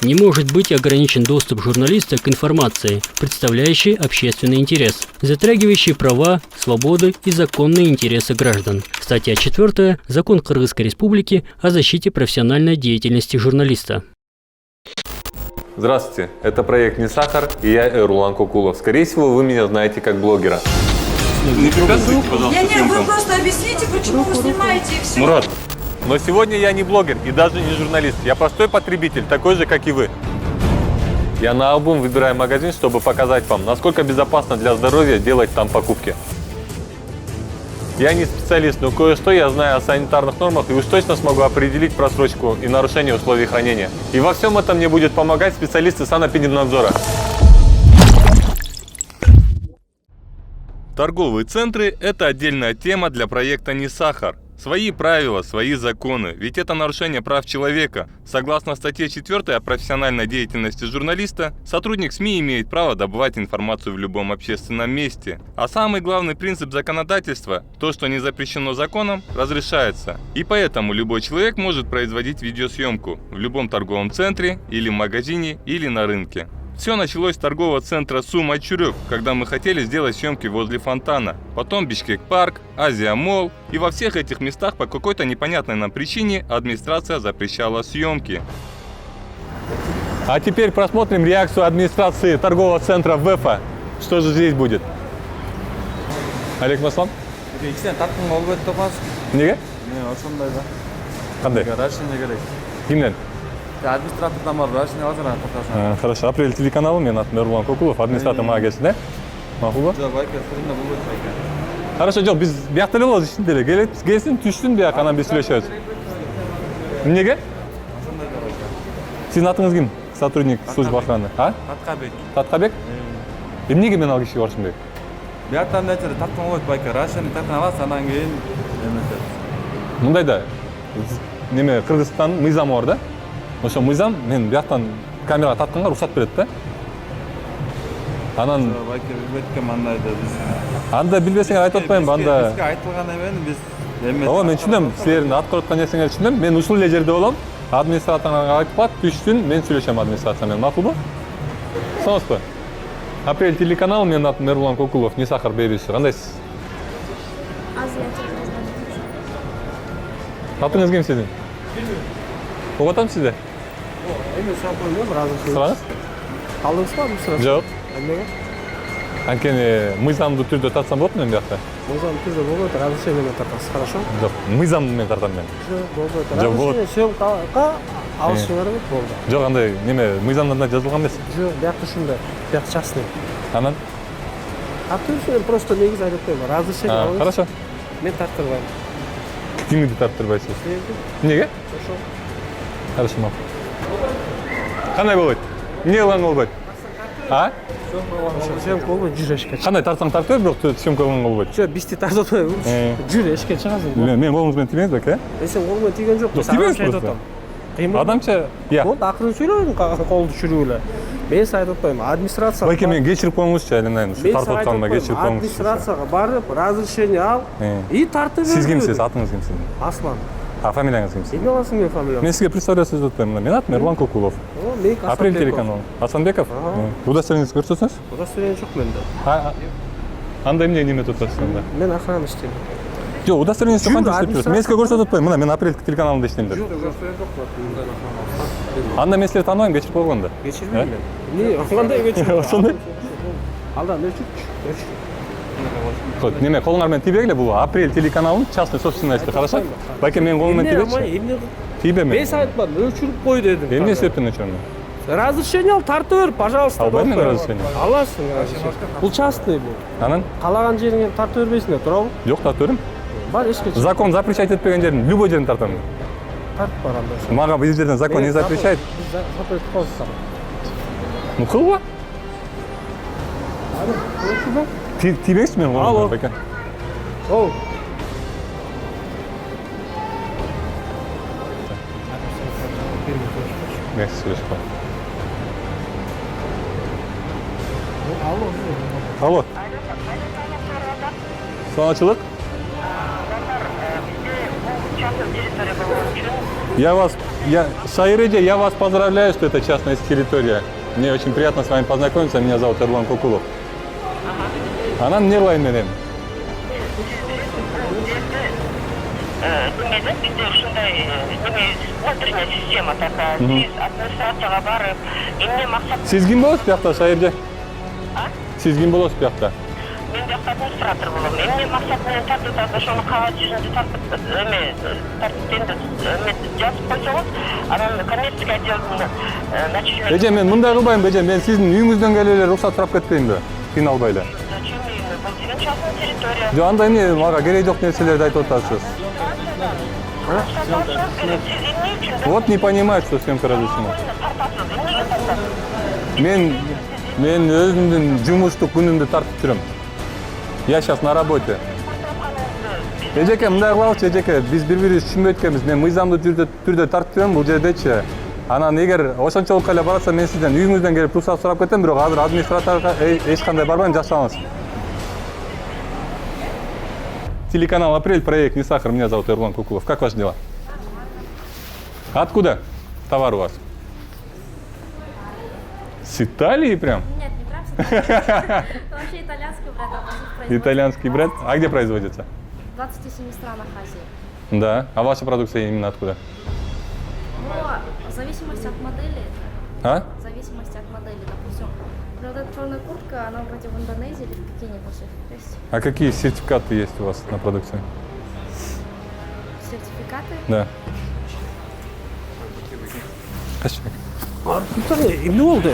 Не может быть ограничен доступ журналиста к информации, представляющей общественный интерес, затрагивающей права, свободы и законные интересы граждан. Статья 4. Закон Кыргызской Республики о защите профессиональной деятельности журналиста. Здравствуйте, это проект «Не сахар» и я Эрулан Кокулов. Скорее всего, вы меня знаете как блогера. Не препятствуйте, пожалуйста, Нет, вы съемкам. просто объясните, почему вы снимаете и все. Мурат, но сегодня я не блогер и даже не журналист. Я простой потребитель, такой же, как и вы. Я наобум выбираю магазин, чтобы показать вам, насколько безопасно для здоровья делать там покупки. Я не специалист, но кое-что я знаю о санитарных нормах и уж точно смогу определить просрочку и нарушение условий хранения. И во всем этом мне будет помогать специалисты санэпидемнадзора. Торговые центры – это отдельная тема для проекта «Не сахар». Свои правила, свои законы, ведь это нарушение прав человека. Согласно статье 4 о профессиональной деятельности журналиста, сотрудник СМИ имеет право добывать информацию в любом общественном месте. А самый главный принцип законодательства – то, что не запрещено законом, разрешается. И поэтому любой человек может производить видеосъемку в любом торговом центре, или в магазине, или на рынке. Все началось с торгового центра Сум-Ачурек, когда мы хотели сделать съемки возле фонтана. Потом Бишкек-парк, Азия-молл. И во всех этих местах по какой-то непонятной нам причине администрация запрещала съемки. А теперь просмотрим реакцию администрации торгового центра ВЭФа. Что же здесь будет? Алейкум ассалам. Неге? Кандай? Кимден? Администратордан бар, рашин азыр ататасын. Хорошо. Апрель телеканалы, мен атым Эрулан Кокулов, администратор мага келсин, да? Макул ба? Жок, байке, сырында болбойт байке. Хорошо, жок, биз биякта эле болобуз ичинде эле. Келсин, түштүн бияк, анан биз сүйлөшөбүз. Эмнеге? Ошондой да байке. Сиздин атыңыз ким? Сотрудник службы охраны. А? Таткабек. Таткабек? Эмнеге мен ал кишиге барышым керек? Бияктан нече таткан болбойт байке. Рашин таткан аласыз, анан кийин эметет. Мындай да. Неме Кыргызстан мыйзамы бар да? Ошо мыйзам мен бияктан камерага татканга уруксат берет да. Анан Байке билбеткем андайды биз. анда билбесең айтып атпайбы, анда. Бизге айтылган эмени биз эмет. Ооба, мен түшүнөм. Силердин аткарып аткан нерсеңерди түшүнөм. Мен ушул эле жерде болом. Администраторга айтып кат, түштүн, мен сүйлөшөм администрация менен. Макулбу? Соноспу? Апрель телеканалы, менин атым Эрулан Кокулов, Не сахар берүүчүсү. Кандайсыз? Атыңыз ким сиздин? Угуп атам сизди? Эми сурап коюйм, ыраазычылык. Сураңыз? Алдыңыз ба, сурап? Жок. Эмнеге? Анткени мыйзамдуу түрдө тартсам болот мен биякта? Мыйзам түрдө болбойт, разрешение менен тартасыз, хорошо? Жок, мыйзам менен тартам мен. Жок, болбойт. Жок, болот. Разрешение съемкага алышыңар керек болду. Жок, андай неме мыйзамда жазылган эмес. Жок, биякта ушундай. Биyak частный. Анан? Мен просто негизи айтып коеюн. Разрешение алыңыз. Хорошо. Мен тарттырбайм. Кимди тарттырбайсыз? Эмнеге? Ошо. Хорошо, мам. Кандай болбойт? Эмне кылган болбойт? А? Съемка болбойт, жүр эшикке чык. Кандай тартсаң тарта бер, бирок съемка кылган болбойт. Жок, бизди тартып атпайбыз. Жүр эшикке чыгасың. Мен колуңуз менен тийбеңиз бек, Сен колуң менен тийген жок. Жок, тийбеңиз просто. Адамча, я. Болду, акырын сүйлөбөйүн, колду түшүрүп эле. Мен сага айтып атпайм, администрация. Байке, мен кечирип коюңузчу, айынан ушу тартып атканыма кечирип коюңуз. Администрацияга барып, разрешение ал и тартып бер. Сиз кимсиз? Атыңыз ким сиздин? Аслан. А фамилияңыз ким? Эмне аласың менин фамилиям? Мен сизге представляться этип атпаймын. Мен атым Эрулан Кокулов. Мен Апрель телеканалы. Асанбеков? Удостоверениеңизди көрсөтсөңүз? Удостоверение жок менде. Анда эмне неметип атасыз анда? Мен охрана иштейм. Жок, удостоверениеңизди кантип иштеп жүрөсүз? Мен сизге көрсөтүп атпаймын. Мына мен Апрель телеканалында иштейм деп. Жок, удостоверение жок. Анда мен силерди тааныбайм, кечирип койгонда. Кечирбейм мен. Эмне, кандай кечирип? Ошондой. Алда өчүрчү. Неме, колуңар менен тийбегиле, бул Апрель телеканалынын частный собственности, хорошо? Байке, менин колум менен тийбечи. Эмне? Тийбе мен. Мен сага айтпадым, өчүрүп кой дедим. Эмне себептен өчүрөм? Разрешение ал, тартып бер, пожалуйста. Албайм мен разрешение. Аласың. Бул частный бул. Анан? Каалаган жериңе тартып бербейсиңер, туурабы? Жок, тартып берем. Бар эшикке чык. Закон запрещать этпеген жерин, любой жерин тартам. Тартып бар анда. Мага бир жерден закон не запрещает. Запрет коюсуң. Ну, кылба. Тийбеңизчи менин колумга, байке. Оу. Мен сүйлөшүп коем. Алло. Саламатчылык. Я вас Сайреджа, я вас поздравляю, что это частная территория. Мне очень приятно с вами познакомиться. Меня зовут Эрлан Кукулов. Она Нерлайн менен. Демек бізде ушундай внутренняя система такая. Сиз администрацияга барып, эмне максат? Сиз ким болосуз биякта, Сайреджа? Сиз ким болосуз биякта? Мен биякта администратор болом. Эмне максат менен тартып атат, ошону кагаз жүзүндө жазып койсоңуз, анан коммерческий отделдин начальник. Эже, мен мындай кылбайм, эже, мен сиздин үйүңүздөн келип эле уруксат сурап кетпейинби? Кыйналбай эле. Зачем мне? Бул деген частная территория. Жок, андай эмне, мага кереги жок нерселерди айтып атасыз. Вот не понимает, что съемка разрешена. Мен өзүмдүн жумуштук күнүмдү тартып жүрөм. Я сейчас на работе. Эжеке, мындай кылабызчы, эжеке, биз бири-бирибизди түшүнбөй өткөнбүз. Мен мыйзамдуу түрдө тартып жүрөм бул жердечи. Анан эгер ошончолук эле баратса, мен сизден үйүңүздөн келип рұқсат сурап кетем, бирок азыр администраторго эч кандай барбайм, жасаңыз. Телеканал «Апрель», проект «Не сахар». Меня зовут Эрлан Кукулов. Как ваши дела? Откуда товар у вас? С Италии прям? Нет, не прям с Италии. Вообще итальянский бренд, производится. Итальянский бренд? А где производится? В 27 странах Азии. Да. А ваша продукция именно откуда? Но в зависимости от модели, А? в зависимости от модели, допустим, вот эта черная куртка, она вроде в Индонезии или в Пекине больше. То есть А какие сертификаты есть у вас на продукции? сертификаты. Да. Эмне болду?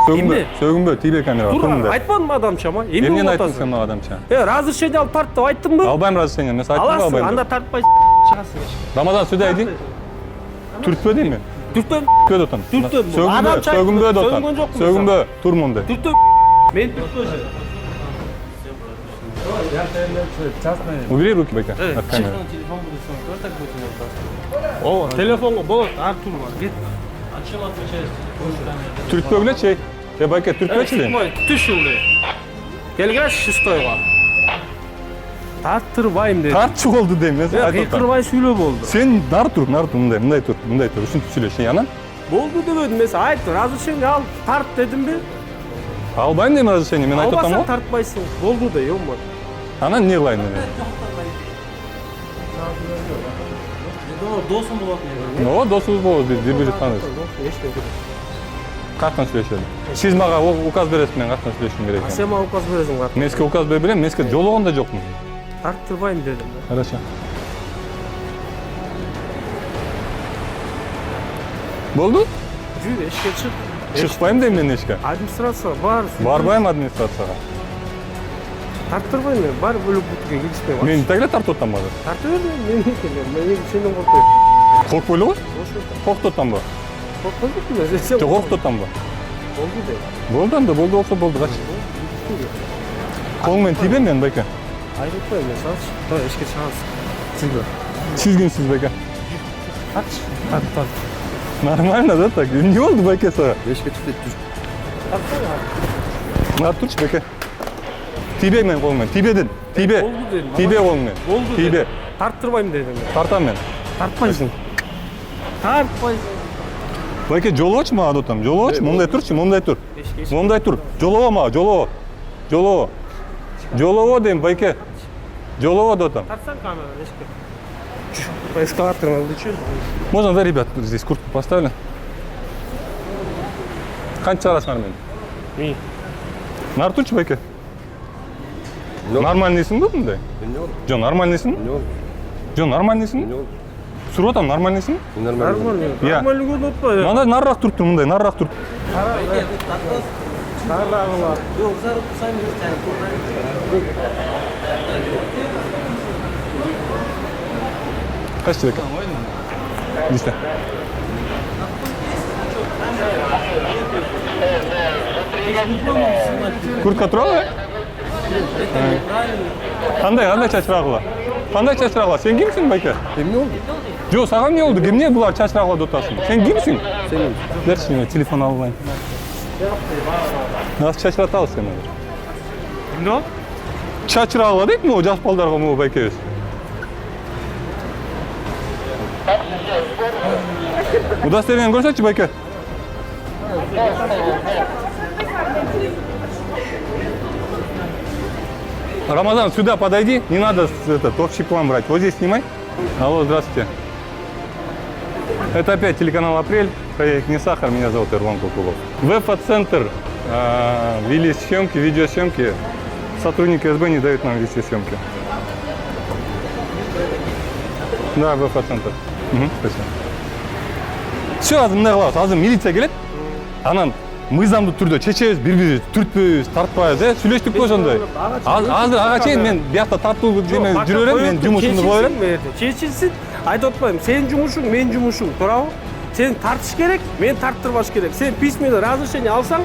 Сөгүнбө, тийбей камерага. Тура, айтпадымбы адамча? Эмне Эмнени болуп айттың атасың? сен мага адамча? Разрешение алып тарт деп айттымбы? Албайм разрешение, мен айттым Аласың, албайм. анда тартпайсың, чыгасың. Рамазан сюда иди. Түртпө дейми? Түртөм, Түртпө дотан. Түртөм. Адамча Сөгүнбө дотан. сөгүнгөн жокмун. Сөгүнбө, тур мындай. түртөм. Мен түртпөсүм. Частный. Убери руки, Байка, от камеры. Телефон будет снова. Кто так будет у него? О, телефонго болот, ар тур бар. Кет. От чего отвечаешь? Түртпө беле чей? Байка, түртпөчү дейм. Түшүлдү. Келгеш шестойго. Тарттырбайм деди. Тартчы болду дейм, мен айтып атам. Кыйкырбай сүйлөө болду. Сен нар тур, мындай тур, ушинтип сүйлөш. Анан Болду дебедим, мен айт, разрешение ал, тарт дедимби? албайм дейм разрешение, мен айтып атам Албасаң го. тартпайсың. Болду да, ёмма. Анан не кылайын мен? Досым болады мен. Ооба, досубуз болобуз, биз бири-бирибизди тааныйбыз. Каяктан сүйлөшөлү? Сиз мага указ бересиз, мен каяктан сүйлөшүм керек Сен экен. мага указ бересиң бар. Мен сизге указ бере берем, мен сизге жолугон да жокмун. Тарттырбайм дедим. Хорошо. Болду? Жүрү, эшикке чык. Чыкпайм дейм мен эшикке. Администрация бар. Барбайм администрацияга. Тарттырбайм мен, бар бөлөк бүтүгө киришпей бар. Мен тагыла тартып атам азыр. Тартып берме, мен сенден коркпойм. Коркпойлу го? Коркуп атамбы? Коркпойбутпун мен, сен Жок, коркуп атамбы? болду де. Болду анда, болду болсо болду, кач. Колуң менен тийбейм мен, Байка. Айрылтпайм мен, салчы. Давай, эшикке чыгабыз. Сиз кимсиз, Байка? Тарт, тарт. Нормально, да, так? Не болду, Байка, сага? Эшикке чык деп жүр. Мына турчу, Байка. Тийбейм мен колуң менен, тийбедин. Тийбе. Болду дедим. Тийбе колуң менен. Болду Тийбе. дедим. Тарттырбайм дедим мен. Тартам мен. Тартпайсың. Тартпайсың. Байка, жолоочу мага дотам, жолоочу, мындай турчу, мындай тур. Эшикке Мындай тур. Жолобо мага, жолобо. Жолобо. Жолобо дейм, Байка. Жолобо дотам. тартсаң камера, эшикке. По эскалатору улечу. Можно, да, ребят, здесь куртку поставили? Канча чыгарасыңар мени? Нар турчу, Байка. Нормальныйсың да мындай? Жо, нормальныйсың? Жо, нормальныйсың? Сурап атам, нормальныйсың? Нормально. Я. Нормально көрүнөт атпайбы? Мындай нарыраак туруп тур, мындай нарыраак туруп. Тарагыла. Кайсы человек? Иди сюда. Куртка туралы? Кандай чачырагыла? Кандай чачырагыла? Сен кимсиң, Байка? Эмне болду? Жо, сага эмне болду? Эмне булар чачырагыла деп атасың? Сен кимсиң? Сен. Берчи мен телефон албайм. Нас чачыратабыз сени. Эмне болду? Чачырагыла дейт могу жаш балдарга могу Байкебиз. Удостоверение көрсетші, байке. Рамазан, сюда подойди, не надо этот общий план брать. Вот здесь снимай. Алло, здравствуйте. Это опять телеканал «Апрель», проект «Не сахар», меня зовут Эрлан Кукулов. В ЭФА-центр вели съемки, видеосъемки. Сотрудники СБ не дают нам вести съемки. Да, в ЭФА-центр. Спасибо. Все, азыр милиция келет. Анан мыйзамдуу түрдө чечебиз, бири-бири түртпөйбүз, тартпайбыз, сүйлөштүк го ошондой. Азыр ага чейин мен биякта тартуу неме жүрө берем, мен жумушумду кыла берем. Чечилсин, айтып атпайм. Сенин жумушуң, менин жумушум, туурабы? Сен тартыш керек, мен тарттырбаш керек. Сен письменно разрешение алсаң,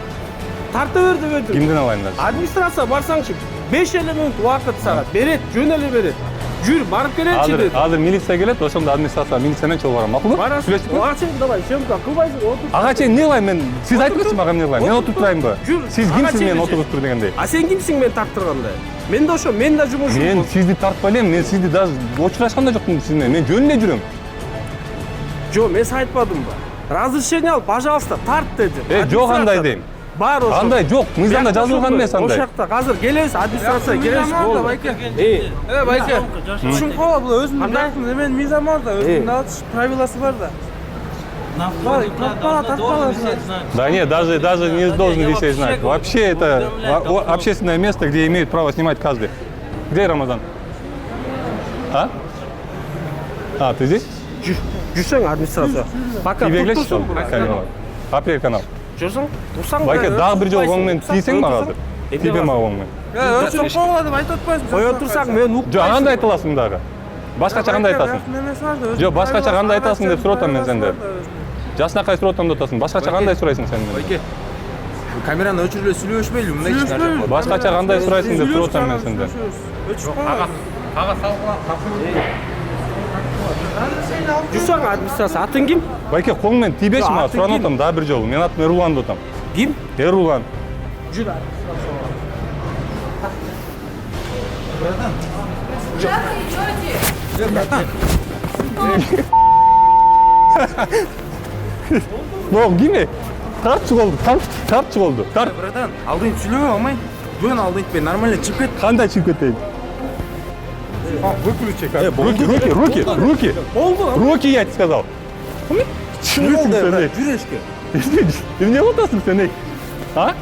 тарта бер деп өтүр. Кимден алайын азыр? Администрация барсаңчы, 5 минут убакыт сага берет, жөн эле берет. Жүр, барып келечи dedi. Азыр милиция келет, ошондо администрация милиция менен чогуу барам, макулбу? Сүйлөштүк го? Ага чейин давай, съемка кылбайсың, отур. Ага чейин не кылайын мен? Сиз айтыңызчы мага эмне кылайын? Мен отуруп турайынбы? Сиз кимсиз мен отуруп тур дегендей? А сен кимсиң мен тарттыргандай? Мен да ошо, мен да жумушум. Мен сизди тартпай элем, мен сизди даже очурашкан да жокмун сиз менен. Мен жөн эле жүрөм. Жо, мен айтпадымбы? Разрешение ал, пожалуйста, тарт деди. Жок андай дейм. Бар ошо. Андай жок, мыйзамда жазылган эмес андай. Ошакта азыр келебиз, администрация келебиз. Байке. Байке. Ушун кол бул өзүнүн жактын эмен мыйзам бар да, өзүнүн правиласы бар да. Тартпала. Да нет, даже не должен висеть знак. Вообще это общественное место, где имеет право снимать каждый. Где Рамазан? А? А, ты здесь? Жүрсөң администрация. Пока Тебе что? Камера. Апрель канал. Жүрсөң, турсаң. Байке, дагы бир жолу оңмен тийсең мага азыр. Тебе мага оңмен. Өзүң кол деп айтып атпайсың. Кое турсаң мен укпайсың. Жок, андай айта аласың дагы. Башкача кандай айтасың? Жок, башкача кандай айтасың деп сурап атам мен сенден. Жаснакай сурап атам деп атасың. Башкача кандай сурайсың сен менен? Байке. Камераны өчүрүп сүйлөшпөйлү, мындай ишler. Башкача кандай сурайсың деп сурап атам мен сенден. Ага салгыла. Жүрсөң администрация, атың ким? Байке, колуңмен тийбеши мага, суранып атам дагы бир жолу. Менин атым Эрулан деп атам. Ким? Эрулан. Жүр. Ну, киме? Тартчы болду, тартчы болду. Тарт. Братан, алдын сүйлөбөй алмай. Жөн алдын итпей, нормально чип кет. Кандай чип кетейин? Выключи. Руки. Руки, я тебе сказал. Чын болду, брат, жүрөшкө. Эмне кылып атасың сен? А?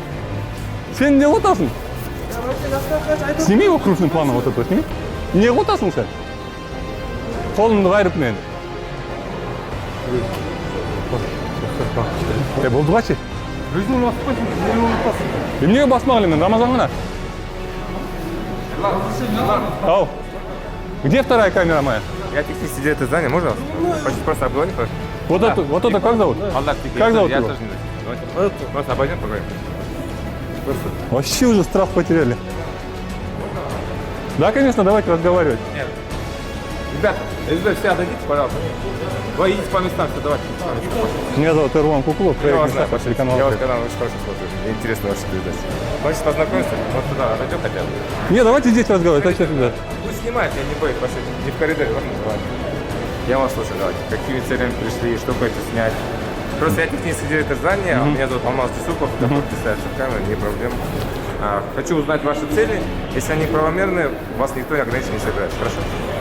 Сен эмне кылып атасың? Сними его крупным планом вот это, сними. Эмне кылып атасың сен? Колумду кайрып мен. Болдугачы? Өзүң баспайсың, эмне баспайсың? Эмнеге басмак элем мен, Рамазан гана. Ау. Где вторая камера моя? Я технический директор здания, можно вас? Просто обговорим, пожалуйста. Вот это как зовут? Как зовут Я его? тоже не знаю. Давайте. Просто обойдем, поговорим. Вообще уже страх потеряли. Да, конечно, давайте разговаривать. Нет. Ребята, СБ, все отойдите, пожалуйста. Вы идите по местам, все, давайте. Меня зовут Эрлан Кукулов, Я вас проект знаю, «Не сахар», телеканал я вас «Апрель». канал очень хорошо смотрю. Мне интересно ваши передачи. Хочешь познакомиться? Вот туда отойдем хотя бы. Не, давайте здесь разговаривать, а что, ребят? Пусть снимает, я не боюсь, пошли. Не в коридоре, ладно? Давайте. Я вас слушаю, давайте. Какими целями пришли, что хотите снять? Просто я технический директор здания, меня зовут Алмаз Десуков, это подписать в камеру, не проблема. Хочу узнать ваши цели. Если они правомерные, вас никто не ограничит, не собирается. Хорошо?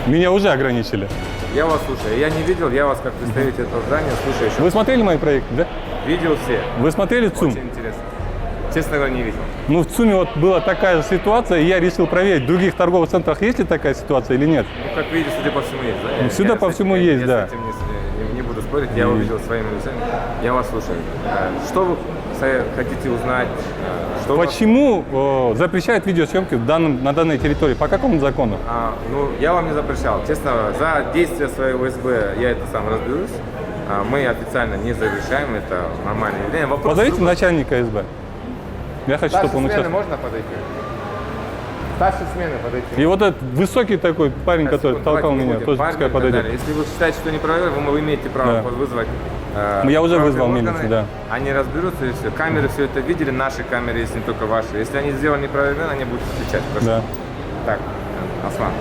Меня уже ограничили. Я вас слушаю. Я не видел, я вас как представитель этого здания слушаю еще. Вы смотрели мои проекты, да? Видел все. Вы смотрели ЦУМ? Очень интересно. Честно говоря, не видел. Ну, в ЦУМе вот была такая же ситуация, и я решил проверить, в других торговых центрах есть ли такая ситуация или нет. Ну, как видите, судя по всему, есть, да? Ну, судя по всему, есть, я да. с этим не буду спорить, я увидел своими глазами. Я вас слушаю. Что вы хотите узнать? Что Почему запрещают видеосъемки на данной территории? По какому закону? Ну, я вам не запрещал. Честно, за действия своего СБ я это сам разберусь. Мы официально не разрешаем, это нормальное явление. Вопрос Позовите начальника СБ. Я хочу, чтобы он смены участвовал. можно подойти? Старшей смены подойти. И вот этот высокий такой парень, который толкал меня, тоже пускай подойдет. Если вы считаете, что неправильно, вы имеете право вызвать. Я уже вызвал милицию, да. Они разберутся и все. Камеры все это видели, наши камеры, если не только ваши. Если они сделали неправильно, они будут отвечать. Да. Так, Аслан,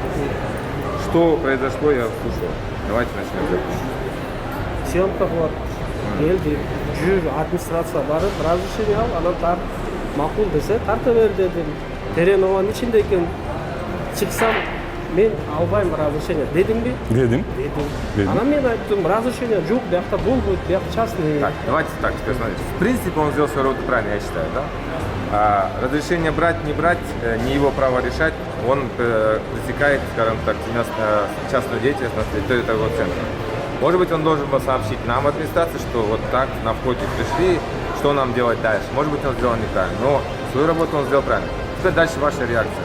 что произошло, я слушал. Давайте начнем. Съемка была. келди, жүр администрация барып, разрешение ал, анан тарт, макул десе, тарта бер дедим. Теренованын ичинде экен, чыксам, мен албайм разрешение дедимби? Дедим. Дедим. Анан мен айттым, разрешение жок, биякта болбойт, бияк частный. Так, давайте так, теперь смотрите. В принципе, он сделал свою работу правильно, я считаю, да? Разрешение брать, не брать, не его право решать, он пресекает, скажем так, частную деятельность на территории торгового центра. Может быть, он должен был сообщить нам, администрации, что вот так на входе пришли, что нам делать дальше. Может быть, он сделал неправильно, но свою работу он сделал правильно. Теперь дальше ваша реакция.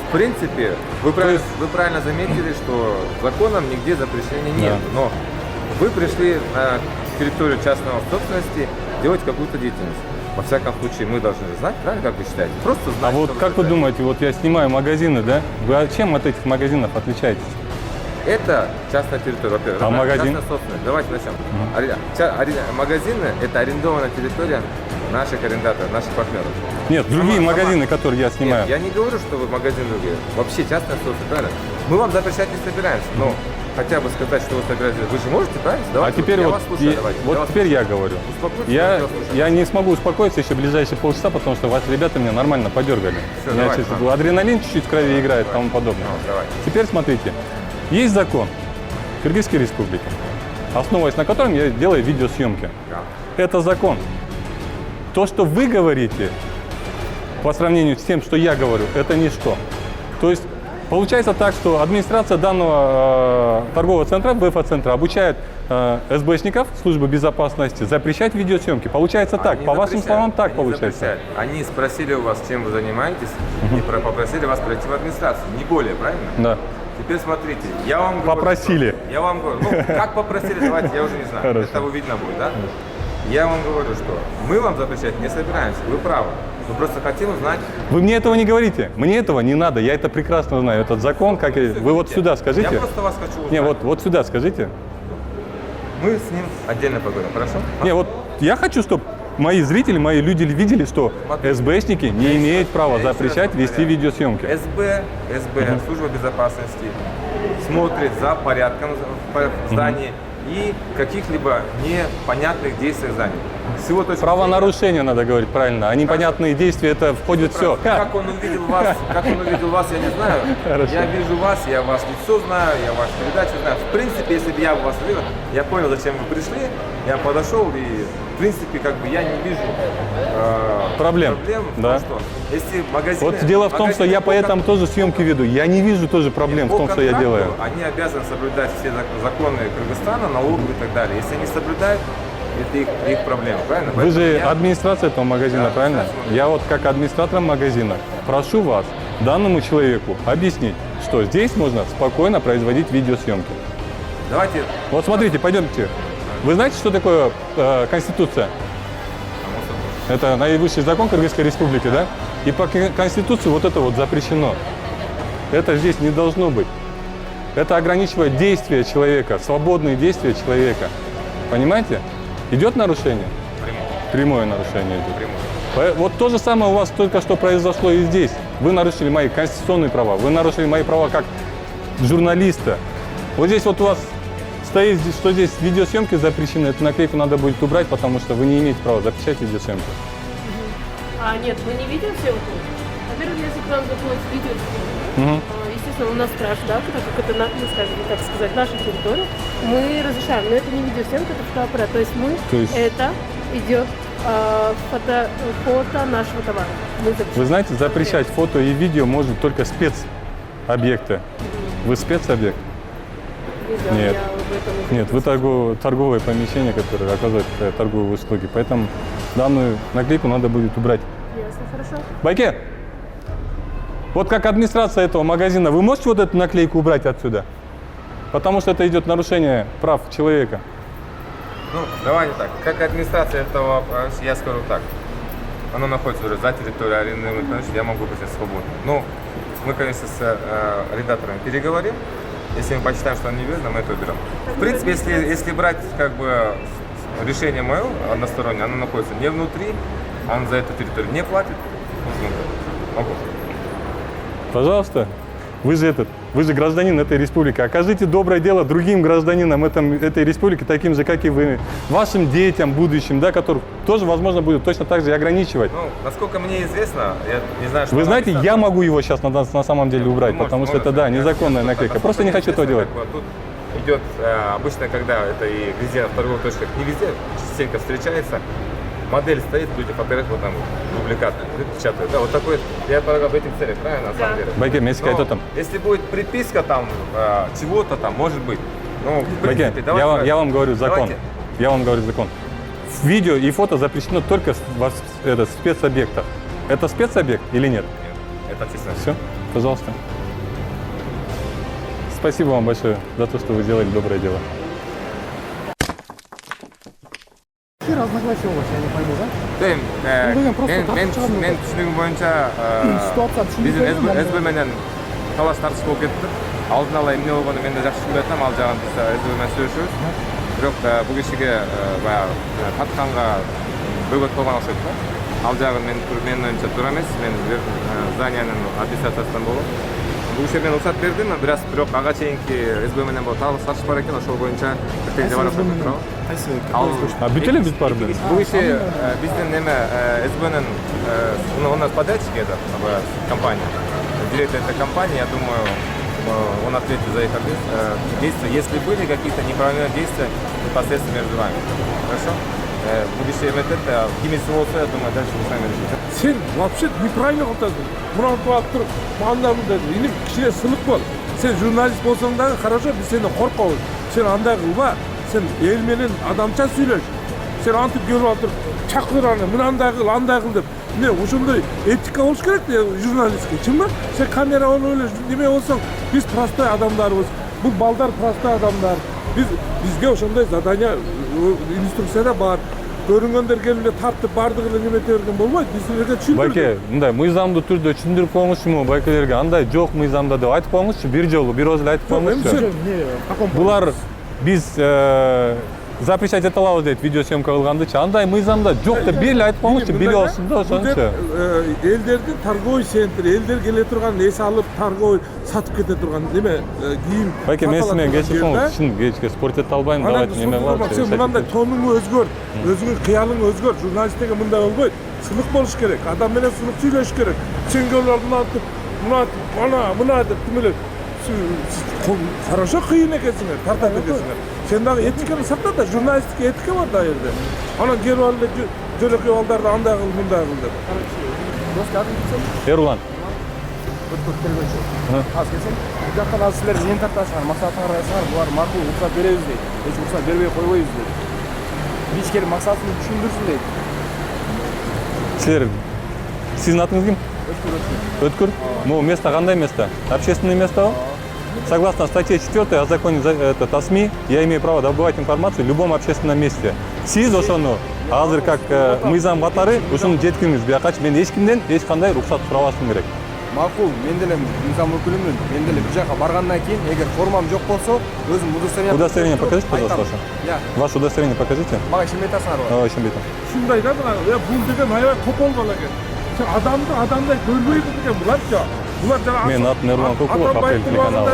В принципе, вы правильно заметили, что законом нигде запрещения нет, но вы пришли на территорию частной собственности делать какую-то деятельность. Во всяком случае, мы должны знать, правильно, как вы считаете? Просто знать. А вот как вы думаете, вот я снимаю магазины, да? Вы чем от этих магазинов отличаетесь? Это частная территория, во-первых. А магазин? Частная собственность. Давайте начнем. Магазины – это арендованная территория наших арендаторов, наших партнеров. Нет, другие магазины, которые я снимаю. Нет, я не говорю, что вы магазин другие. Вообще частная собственность, правильно? Мы вам запрещать не собираемся, но хотя бы сказать, что вы собираетесь. Вы же можете, правильно? Давайте, а теперь я вот, вас слушаю, давайте. Вот теперь я говорю. Я не смогу успокоиться еще ближайшие полчаса, потому что ваши ребята меня нормально подергали. Все, у меня давайте, адреналин чуть-чуть в крови играет и тому подобное. Теперь смотрите. Есть закон Кыргызской Республики, основываясь на котором я делаю видеосъемки. Это закон. То, что вы говорите, по сравнению с тем, что я говорю, это ничто. То есть получается так, что администрация данного торгового центра, ВФ-центра, обучает СБшников, службы безопасности, запрещать видеосъемки. Получается так, по вашим словам, так получается. Они спросили у вас, чем вы занимаетесь, и попросили вас пройти в администрацию, не более, правильно? Да. Теперь смотрите, я вам говорю... Попросили. Я вам говорю, ну, как попросили, давайте, я уже не знаю. Хорошо. Это видно будет, да? Я вам говорю, что мы вам запрещать не собираемся, вы правы. Мы просто хотим узнать... Вы мне этого не говорите, мне этого не надо, я это прекрасно знаю, этот закон, как и... Вы вот сюда скажите. Я просто вас хочу узнать. Не, вот сюда скажите. Мы с ним отдельно поговорим, хорошо? Не, вот я хочу, чтобы мои зрители, мои люди видели, что СБшники не имеют права запрещать вести видеосъемки. СБ, служба безопасности, смотрит за порядком в здании и каких-либо непонятных действий в здании. Правонарушение надо говорить правильно, а непонятные действия, это входит все. Как он увидел вас, я не знаю. Хорошо. Я вижу вас, я вас лицо знаю, я вашу передачу знаю. В принципе, если бы я вас видел, я понял, зачем вы пришли, я подошел и, в принципе, как бы я не вижу проблем. Да. Что, если магазины, вот дело в том, что я поэтому тоже съемки веду. Я не вижу тоже проблем в том, что я делаю. Они обязаны соблюдать все законы Кыргызстана, налоговые и так далее. Если они соблюдают, это их проблема, правильно? Вы же администрация этого магазина, правильно? Я вот как администратор магазина прошу вас данному человеку объяснить, что здесь можно спокойно производить видеосъемки. Давайте. Вот смотрите, пойдемте. Вы знаете, что такое Конституция? Это наивысший закон Кыргызской Республики, да? И по Конституции вот это вот запрещено. Это здесь не должно быть. Это ограничивает действия человека, свободные действия человека. Понимаете? Идет нарушение? Прямое нарушение идет. Вот то же самое у вас только что произошло и здесь. Вы нарушили мои конституционные права, вы нарушили мои права как журналиста. Вот здесь вот у вас стоит, что здесь видеосъемки запрещены, эту наклейку надо будет убрать, потому что вы не имеете права запрещать видеосъемки. Нет, мы не видеосъемку. Во-первых, если к нам заходит видеосъемка, естественно, у нас страж, да, так как это, ну, скажем, так сказать, наша территория, мы разрешаем, но это не видеосъемка, это фотоаппарат. То есть это идет фото нашего товара. Вы знаете, запрещать фото и видео может только спецобъекты. Вы спецобъект? Нет. Нет, вы торговое помещение, которое оказывает торговые услуги. Поэтому данную наклейку надо будет убрать. Ясно, хорошо. Байке, вот как администрация этого магазина, вы можете вот эту наклейку убрать отсюда? Потому что это идет нарушение прав человека. Ну, давайте так. Как администрация этого, я скажу так. Оно находится уже за территорией арендуемой, я могу быть свободно. Но мы, конечно, с арендаторами переговорим. Если мы посчитаем, что он не видно, мы это уберем. В принципе, если брать как бы решение мое одностороннее, оно находится не внутри, он за эту территорию не платит. Могу. Пожалуйста. Вы же Вы же гражданин этой республики. Окажите доброе дело другим гражданинам этой республики, таким же, как и вы. Вашим детям, будущим, да, которых тоже, возможно, будут точно так же и ограничивать. Ну, насколько мне известно, я не знаю, что... Вы знаете, я могу его сейчас на самом деле убрать, потому что это, да, незаконная наклейка. Просто не хочу этого делать. Тут идет обычно, когда это и везде в торговых точках, не везде, частенько встречается, модель стоит, люди фотографируют там дубликаты, печатают. Да, вот такой, я полагаю, в этих целях, правильно, на самом деле? Байке, Мессика, это там. Если будет приписка там, чего-то там, может быть. Ну, в Байке, принципе, давайте, я вам говорю закон. Давайте. Я вам говорю закон. Видео и фото запрещено только в спецобъектах. Это спецобъект или нет? Это общественно. Все, пожалуйста. Спасибо вам большое за то, что вы сделали доброе дело. Разногласия у вас, я не пойму, да? мен түсінігім бойынша біздің СБ менен талаш тартыш болып кетті. Алдын ала эмне болгонун мен да жакшы түшүнбөй атам, ал жагын биз СБ менен сүйлөшөбүз. Бирок бул кишиге баягы тартканга бөгөт болгон окшойт да. Ал жагын менин оюмча туура эмес. Мен зданиянын администрациясынан болом. Бул кишиге мен уруксат бердим, бирок ага чейинки СБ менен талаш тартыш бар экен, ошол боюнча претензия бар окшойт туурабы? Бүт эле бүт барбы? Бул иши биздин неме СБнын, у нас подрядчик этот компания, директор этой компании, я думаю, он ответит за их действия. Если были какие-то неправильные действия непосредственно между вами. Хорошо? Будущее это кимisi болса, я думаю, дальше вы сами решите. Сен вообще неправильно кыласың. Мурантып алып туруп, мындай иnim кичине сынык бол. Сен журналист болсоң дагы хорошо, биз сенден коркобуз. Сен андай кылба. Сен эл менен адамча сүйлөш. Сен антип келип алып чакыр аны, мынандай кыл, андай кыл деп. Не, ошондой этика болуш керек журналистке, чынбы? Сен камера болуп эле неме болсоң, биз простой адамдарбыз. Бул балдар простой адамдар. Бизге ошондой задание, инструкцияда бар. Көрүнгөндөр келип эле тартып бардыгын немете берген болбойт. Биз силерге түшүндүрүп. Байке, мындай мыйзамдуу түрдө түшүндүрүп коюңузчу байкелерге, андай жок мыйзамда деп айтып коюңузчу, бир жолу, бир ооз эле айтып коюңузчу. Булар биз запрещать эте алабыз дейт, видеосъемка кылгандычы. Андай мыйзамда жок деп бир эле айтып коюңузчу, бир болсун да ошончо. Элдердин торговый центри, элдер келе турган эс алып торговый сатып кете турган неме кийим. Байке, мен сизден кечирип коюңуз, чын кечке спорт эте албайм, давайте неме кылалы. Сен мындай тонуңду өзгөрт, өзүңүн кыялың өзгөрт, журналист деген мындай болбойт. Сынык болуш керек, адам менен сынык сүйлөш керек. Сен келип мына деп тимеле хорошо кыйын экенсиңер, тартат экенсиңер. Сен дагы этиканы сакта да, журналистика этика бар да жерде. Анан келип алып эле жөнөкөй балдарды андай кыл, мындай кыл деп. Эрлан. Көп келгенче. Аз келсең, бул жактан азыр силер эмне тартасыңар, максатыңар айтсаңар, булар макул уруксат беребиз дейт. Эч уруксат бербей койбойбуз дейт. Биз келип максатын түшүндүрсүн дейт. Силер, сиздин атыңыз ким? Өткүр. Ну, место кандай место? Общественное место? Согласно статье 4 о законе о СМИ, я имею право добывать информацию в любом общественном месте. Сиз ошону азыр как мыйзам катары ушуну жеткиңиз, биякач мен эч кимден эч кандай уруксат сурабашым керек. Макул, мен деле мыйзам өкүлүмүн. Мен деле бир жака баргандан кийин, эгер формам жок болсо, өзүм удостоверение покажите, пожалуйста, ваше. Ваше удостоверение покажите. Мага ишенбей атасыңар ба? Ооба, ишенбей атам. Ушундай да, бул деген аябай топол бала экен. Сен адамды адамдай көрбөйт экен буларчы. Булар жана мен атым Эрлан Кокулов, Апрель телеканалы.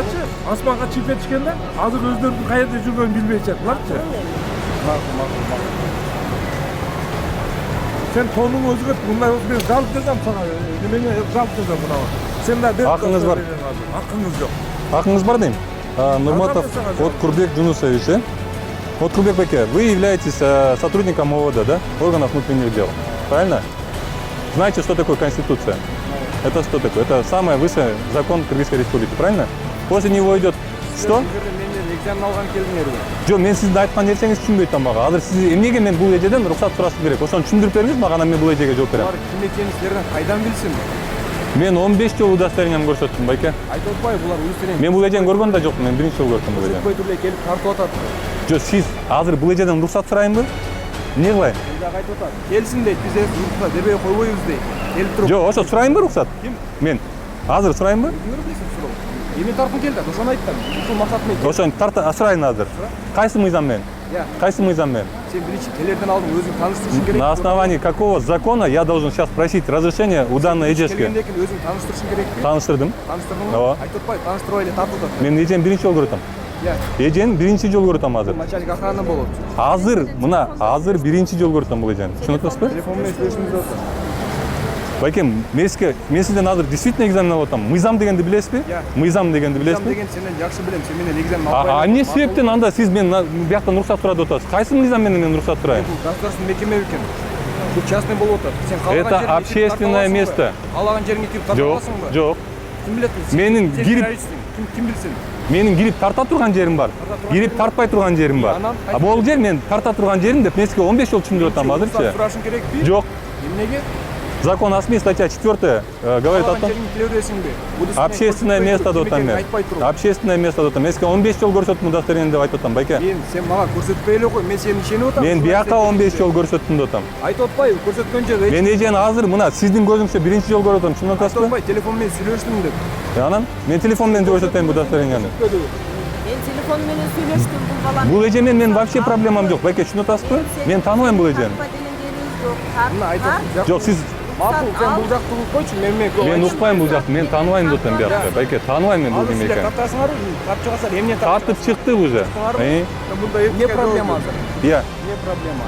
Асманга чип этишкенде, азыр өздөрүнүн каерде жүргөнүн билбей жатырларчы. Сен тонуңду өзгөрт, мындай болсо мен жалп жазам сага. Эмне жалп жазам мынага. Сен да бер акыңыз бар. Акыңыз жок. Акыңыз бар дейм. Нурматов Откурбек Жунусович, Откурбек Беке, вы являетесь сотрудником МВД, да? Органов внутренних дел. Правильно? Знаете, что такое Конституция? Это что такое? Это самый высший закон Кыргызской Республики, правильно? После него идет что? Жо, мен сизди айткан нерсеңиз түшүнбөй атам мага. Азыр сиз эмнеге мен бул эжеден уруксат сурашым керек? Ошону түшүндүрүп бериңиз, мага анан мен бул эжеге жооп берем. Алар ким экенин силерден кайдан билсин? Мен 15 жолу удостоверениямды көрсөттүм, байке. Айтып атпайбы, булар удостоверение. Мен бул эжени көргөн да жокмун, мен биринчи жолу көрдүм бул эжени. Көй турлай келип тартып атат. Жо, сиз азыр бул эжеден уруксат сурайынбы? Эмне кылайын? Дагы айтып атат. Келсин дейт, биз уруксат бербей койбойбуз дейт. Келип туруп. Жо, ошо сурайынбы уруксат? Ким? Мен. Азыр сурайынбы? Эми тартып келди, ошону айттым. Ушул максат менен. Ошону сурайын азыр. Кайсы мыйзам менен? Кайсы мыйзам менен? Сен бірінші телерден алдың, өзің таныштырышың керек. На основании какого закона я должен сейчас просить разрешение у данной эжеске? Келгенде өзің таныштырышың керек пе? Таныштырдым. Таныштырдың Ооба. ба? Айтып атпай, таныштырбай эле тартып атат. Мен эжени биринчи жолу көрүп атам. Эжени биринчи жолу көрүп атам азыр. Начальник охрана болот. Азыр биринчи жолу көрүп атам бул эжени. Түшүнүп атасызбы? Телефон менен сүйлөшүңүз деп атат. Байкем, мен сизден азыр действительно экзамен алып атам. Мыйзам дегенди билесизби? Мыйзам дегенди билесизби? Мыйзам деген сенден жакшы билем. Сен менен экзамен албай. Эмне себептен анда сиз мен бияктан уруксат сурап атасыз? Кайсы мыйзам менен мен уруксат сурайм? Бул государственный мекеме экен. Бул частный болуп атат. Сен каалаган Это общественное место. Каалаган жериңе кирип тарта аласыңбы? Жок. Ким билет? Менин кирип ким билсин? Менин кирип тарта турган жерим бар. Кирип тартпай турган жерим бар. А бул жер мен тарта турган жерим деп мен сизге 15 жол түшүндүрүп атам азырчы. Сурашың керекпи? Жок. Эмнеге? Закон о СМИ, статья 4 говорит о том, общественное место дотам мен. Общественное место дотам. Мен сизге 15 жол көрсөттүм удостоверение деп айтып атам, байке. Сен мага көрсөтпөй эле кой. Мен сени ишенип атам. Мен бияка 15 жол көрсөттүм дотам. Айтып атпайбы, көрсөткөн жерде. Мен эжени азыр мына сиздин көзүңүзчө биринчи жол көрүп атам, түшүнүп атасызбы? Айтып атпай, телефон менен сүйлөштүм деп. Анан мен телефон менен көрсөтөйүн удостоверениени. Мен телефон менен сүйлөштүм бул баланы. Бул эже мен вообще проблемам жок, байке, түшүнүп атасызбы? Мен тааныбайм бул эжени. Жок, сиз макул, сен бул жакты укпойчу, мен укпайм бул жакты, мен тааныбайм дотом биякты. Байке, тааныбайм мен бул ким экенин. Тартасыңарбы? Тартып чыгасыңар, эмне Тартып чыкты уже. Не проблема азыр? Иә. Не проблема?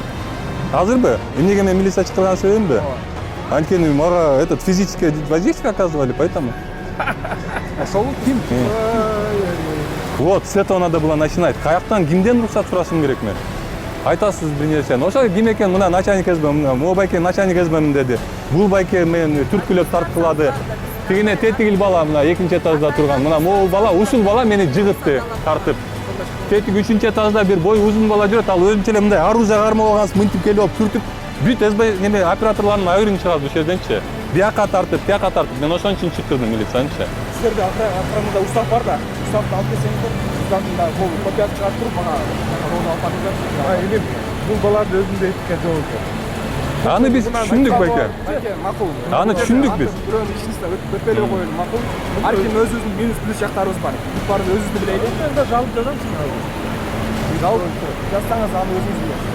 Азырбы? Эмнеге мен милиция чакырган себебимби? Анткени мага этот физическое воздействие оказывали, поэтому. Ошол ким? Вот, с этого надо было начинать. Каяктан кимден уруксат сурашым керек мен? Айтасыз бир нерсени. Ошо ким экен, мына начальник СБ, могу байке начальник СБ деди. Бул байке мен түрткүлөп тарткылады. Тигине тетигил бала мына экинчи этажда турган. Мына могу бала, ушул бала мени жыгытты тартып. Тетиг үчүнчү этажда бир бой узун бала жүрөт, ал өзүнчө эле мындай оружие кармабаганс мынтип келип алып түртүп, бүт СБ неме операторлордун айырын чыгат ушул жерденчи. Бияка тартып, бияка тартып. Мен ошон үчүн чакырдым милициянычы. Силерде охранада устав бар да, уставды алып келсеңиздер, уставдын да копиясын чыгарып туруп ана рону алып барыңыздар. Бул баларды өзүндө этикке жооп. Аны биз түшүндүк байке. Макул. Аны түшүндүк биз. Бирөөнүн ишинизде өтпөй эле коелу, макул. Ар ким өзүбүздүн минус плюс жактарыбыз бар. Баарыбыз өзүбүздү билели. Мен да жалып жазамсың азыр. Жалып жазсаңыз аны өзүңүз билесиз.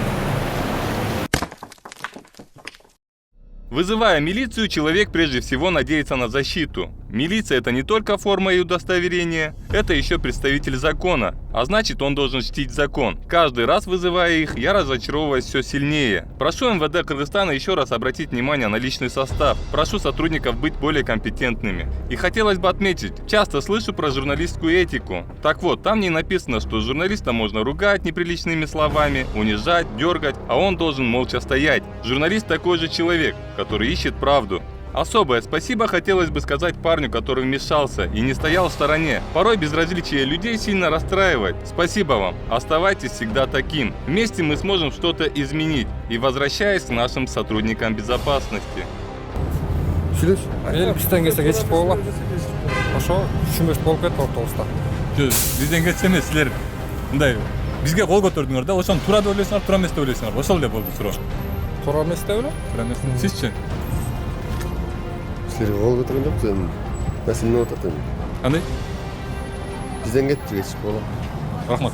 Вызывая милицию, человек прежде всего надеется на защиту. Милиция – это не только форма и удостоверение, это еще представитель закона, а значит, он должен чтить закон. Каждый раз вызывая их, я разочаровываюсь все сильнее. Прошу МВД Кыргызстана еще раз обратить внимание на личный состав. Прошу сотрудников быть более компетентными. И хотелось бы отметить, часто слышу про журналистскую этику. Так вот, там не написано, что журналиста можно ругать неприличными словами, унижать, дергать, а он должен молча стоять. Журналист такой же человек, который ищет правду. Особое спасибо хотелось бы сказать парню, который вмешался и не стоял в стороне. Порой безразличие людей сильно расстраивает. Спасибо вам. Оставайтесь всегда таким. Вместе мы сможем что-то изменить. И возвращаясь к нашим сотрудникам безопасности. Бизден келсе кечик боло. Ошо түшүнбөш болуп кетти ортобузда. Бизден кетсе эмес, силер мындай бизге кол көтөрдүңөр да, ошону туура деп ойлойсуңар, туура эмес деп ойлойсуңар. Ошол эле болду суроо. Туура эмес деп эле? Туура эмес. Сизчи? Силерге кол көтөргөн жокпуз эми. Маселе атат эми. Кандай? Бизден кетти кечик боло. Рахмат.